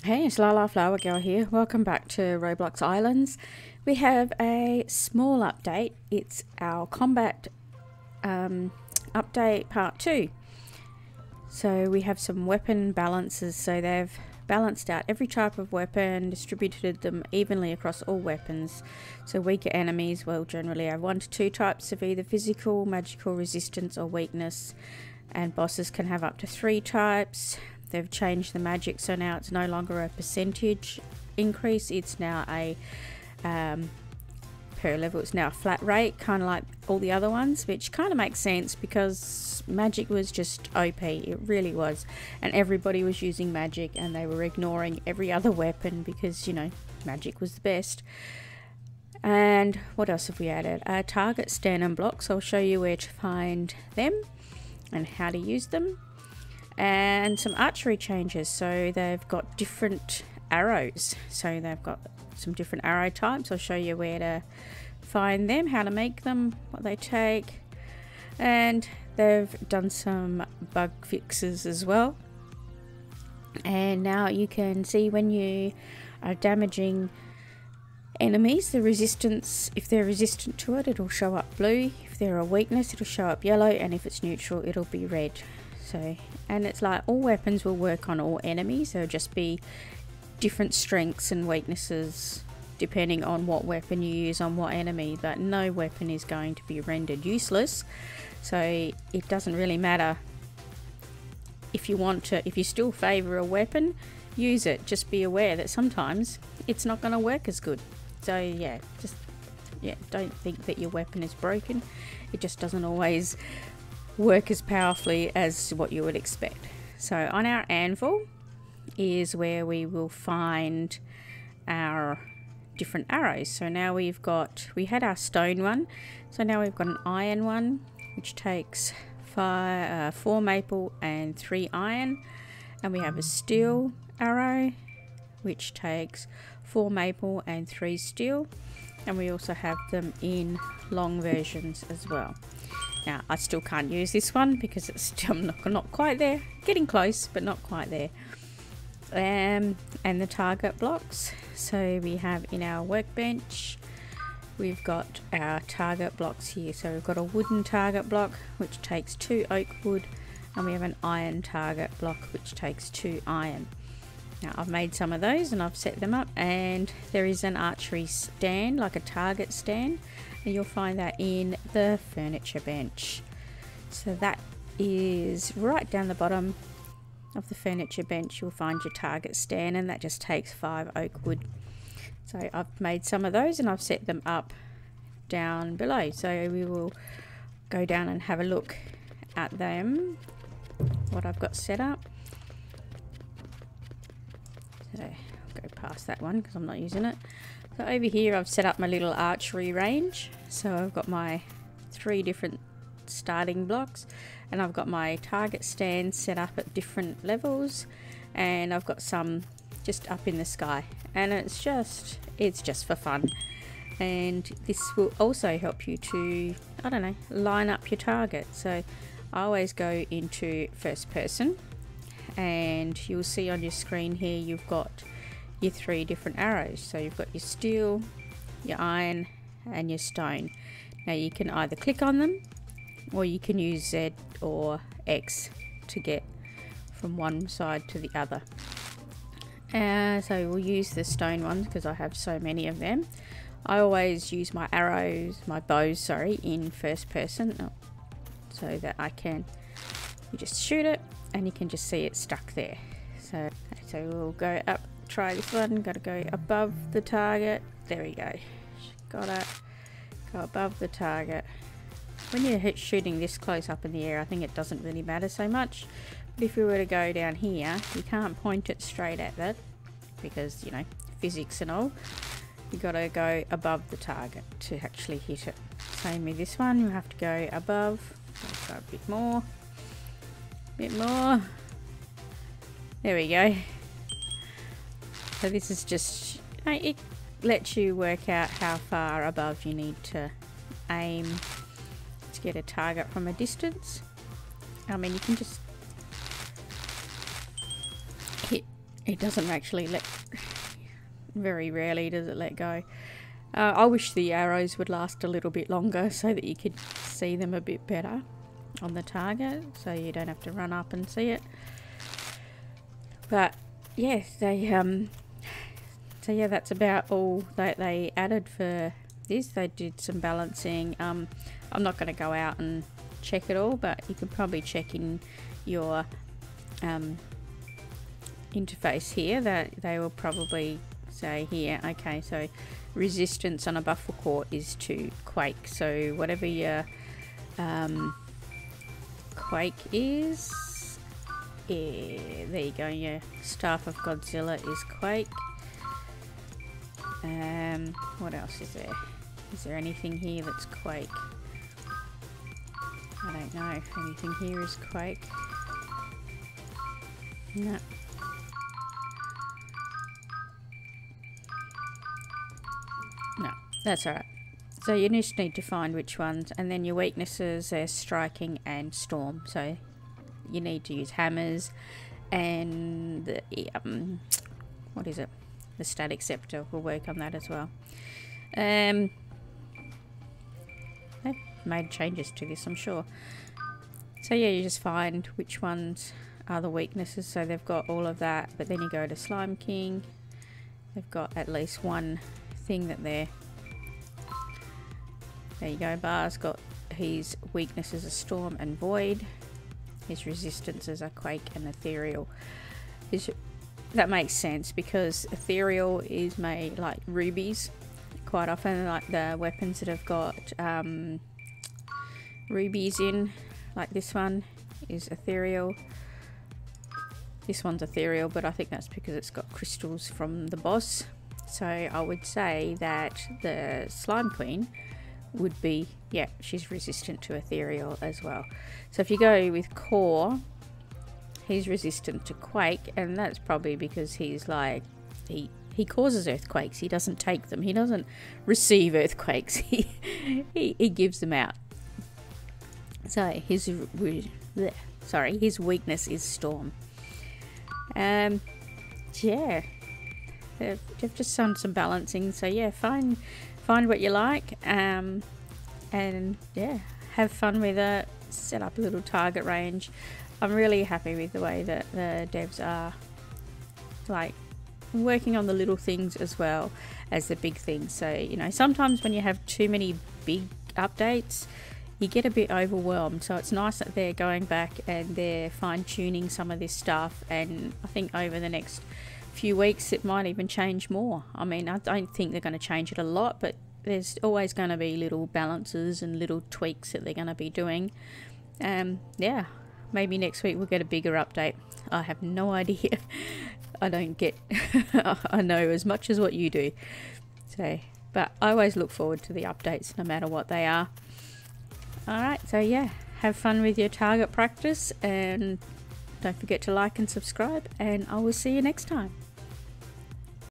Hey, it's Lala Flower Girl here. Welcome back to Roblox Islands. We have a small update. It's our combat update part 2. So we have some weapon balances. So they've balanced out every type of weapon, distributed them evenly across all weapons. So weaker enemies will generally have 1 to 2 types of either physical, magical, resistance or weakness. And bosses can have up to 3 types. They've changed the magic, so now it's no longer a percentage increase. It's now a per level. It's now a flat rate, kind of like all the other ones, which kind of makes sense because magic was just OP. It really was, and everybody was using magic, and they were ignoring every other weapon because, you know, magic was the best. And what else have we added? Target stand and blocks. I'll show you where to find them and how to use them. And some archery changes, so they've got different arrows, so they've got some different arrow types. I'll show you where to find them, how to make them, what they take, and they've done some bug fixes as well. And now you can see when you are damaging enemies, the resistance, if they're resistant to it, it'll show up blue. If they're a weakness, it'll show up yellow, and if it's neutral, it'll be red. So, and it's like all weapons will work on all enemies. There'll just be different strengths and weaknesses depending on what weapon you use on what enemy, but no weapon is going to be rendered useless. So it doesn't really matter if you want to, if you still favor a weapon, use it. Just be aware that sometimes it's not going to work as good. So yeah, don't think that your weapon is broken. It just doesn't always work as powerfully as what you would expect. So on our anvil is where we will find our different arrows. So now we had our stone one, so now we've got an iron one, which takes 4 maple and 3 iron, and we have a steel arrow which takes 4 maple and 3 steel, and we also have them in long versions as well. Now, I still can't use this one because it's still not quite there. Getting close, but not quite there. And the target blocks. So we have in our workbench, we've got our target blocks here. So we've got a wooden target block, which takes 2 oak wood. And we have an iron target block, which takes 2 iron. Now, I've made some of those and I've set them up. And there is an archery stand, like a target stand. And you'll find that in the furniture bench. So that is right down the bottom of the furniture bench. You'll find your target stand, and that just takes 5 oak wood. So I've made some of those and I've set them up down below. So we will go down and have a look at them, what I've got set up. So I'll go past that one because I'm not using it. So over here I've set up my little archery range. So I've got my 3 different starting blocks, and I've got my target stand set up at different levels, and I've got some just up in the sky, and it's just for fun. And this will also help you to, I don't know, line up your target. So I always go into first person, and you'll see on your screen here you've got your 3 different arrows. So you've got your steel, your iron and your stone. Now you can either click on them, or you can use Z or X to get from one side to the other. So we'll use the stone ones because I have so many of them. I always use my bows in first person, so that you just shoot it and you can just see it stuck there. So we'll go up, try this one, got to go above the target. There we go, got it. Go above the target. When you're shooting this close up in the air, I think it doesn't really matter so much. But if we were to go down here, you can't point it straight at that because, you know, physics and all. You got to go above the target to actually hit it. Same with this one, you have to go above. Let's go a bit more. There we go. So this is just, you know, it lets you work out how far above you need to aim to get a target from a distance. I mean, you can just hit it doesn't actually very rarely does it let go. I wish the arrows would last a little bit longer so that you could see them a bit better on the target, so you don't have to run up and see it. But yeah, they so yeah, that's about all that they added for this. They did some balancing. I'm not going to go out and check it all, but you can probably check in your interface here that they will probably say here, okay, so resistance on a buffer core is to quake. So whatever your quake is, yeah, there you go, your Staff of Godzilla is quake. What else is there? Is there anything here that's quake? I don't know if anything here is quake. No. No, that's alright. So you just need to find which ones, and then your weaknesses are striking and storm. So you need to use hammers and the, what is it? The static scepter will work on that as well. They've made changes to this, I'm sure. So yeah, you just find which ones are the weaknesses. So they've got all of that, but then you go to Slime King. They've got at least one thing that they're... There you go, Bar's got his weaknesses are Storm and Void. His resistances are Quake and Ethereal. That makes sense because Ethereal is made like rubies quite often, like the weapons that have got rubies in, like this one is Ethereal. This one's Ethereal, but I think that's because it's got crystals from the boss. So I would say that the Slime Queen would be, yeah, she's resistant to Ethereal as well. So if you go with Core, he's resistant to Quake, and that's probably because he's like, he causes earthquakes, he doesn't take them, he doesn't receive earthquakes, he gives them out. So his weakness is Storm. Yeah, they've just done some balancing, so yeah, find what you like, and yeah, have fun with it, set up a little target range. I'm really happy with the way that the devs are like working on the little things as well as the big things. So, you know, sometimes when you have too many big updates, you get a bit overwhelmed. So it's nice that they're going back and they're fine-tuning some of this stuff, and I think over the next few weeks it might even change more. I mean, I don't think they're going to change it a lot, but there's always going to be little balances and little tweaks that they're going to be doing. Yeah, maybe next week we'll get a bigger update. I have no idea. I don't get I know as much as what you do, so, but I always look forward to the updates no matter what they are. Alright, so yeah, have fun with your target practice, and don't forget to like and subscribe, and I will see you next time.